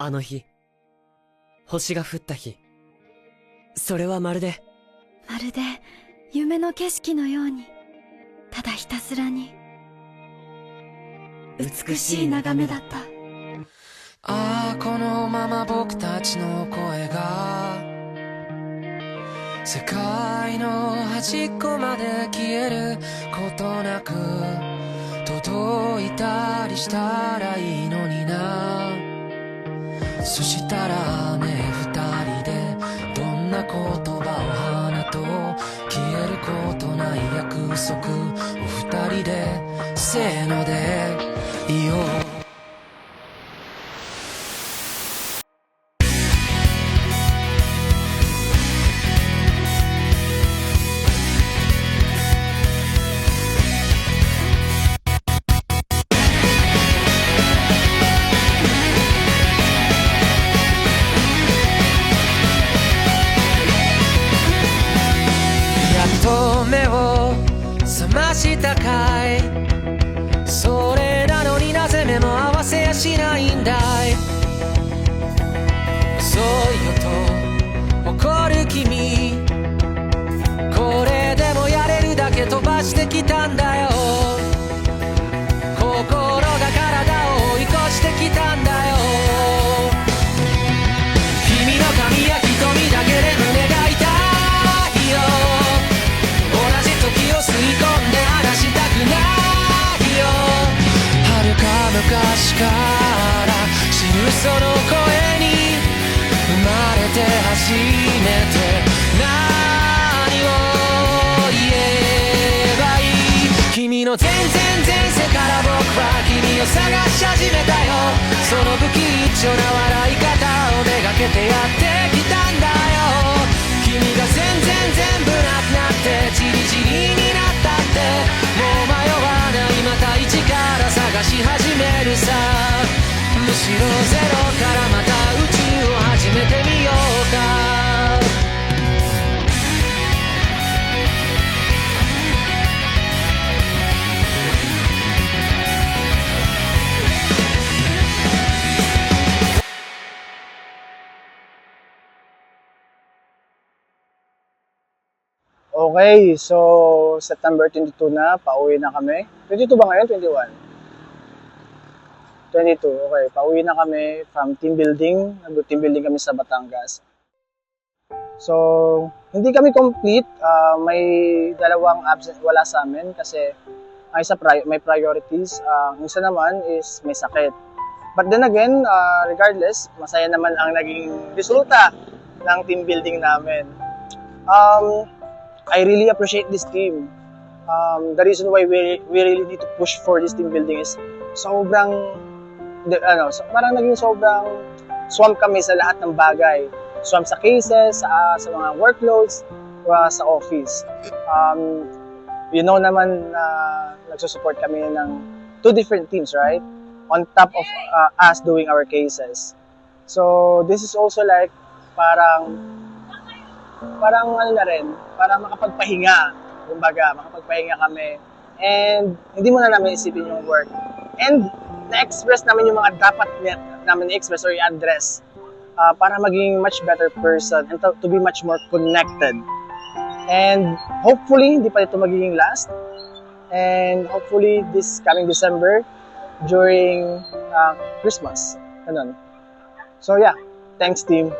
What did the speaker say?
あの日、星が降った日、それはまるで夢の景色のように、ただひたすらに美しい眺めだった。ああ、このまま僕たちの声が世界の端っこまで消えることなく届いたりしたらいいのにな。そしたらね、二人でどんな言葉を放とう、消えることない約束を二人でせーので言おう。目を覚ましたかい、それなのになぜ目も合わせやしないんだい。遅いよと怒る君、これでもやれるだけ飛ばしてきたんだよ。心が体を追い越してきたんだよ。君の髪や瞳だけで胸が痛いよ。吸い込んで離したくないよ。遥か昔から知るその声に生まれて初めて何を言えばいい。君の全然前世から僕は君を探し始めたよ。その不吉祥な笑い方をめがけてやってきたんだよ。君が全部なくなってチリチリになったってもう迷わない、また一から探し始めるさ。むしろゼロからまた宇宙を始めてみようか。Okay, so September 22 na, pauwi na kami. 22 ba ngayon? 21? 22, okay. Pauwi na kami from team building. Nag-team building kami sa Batangas. So, hindi kami complete. May dalawang absent wala sa amin kasi may priorities. Ang isa naman is may sakit. But then again, regardless, masaya naman ang naging resulta ng team building namin. I really appreciate this team. The reason why we really need to push for this team building is parang naging sobrang swamp kami sa lahat ng bagay. Swamp sa cases, sa mga workloads, sa office. You know naman na nagsusupport kami ng 2 different teams, right? On top of us doing our cases. So this is also like parang ano na rin, para makapagpahinga, kumbaga, makapagpahinga kami. And hindi mo na namin isipin yung work. And na-express namin yung mga dapat namin i-express or i-address para maging much better person and to be much more connected. And hopefully, hindi pa ito magiging last. And hopefully, this coming December, during Christmas. Ganun. So yeah, thanks team.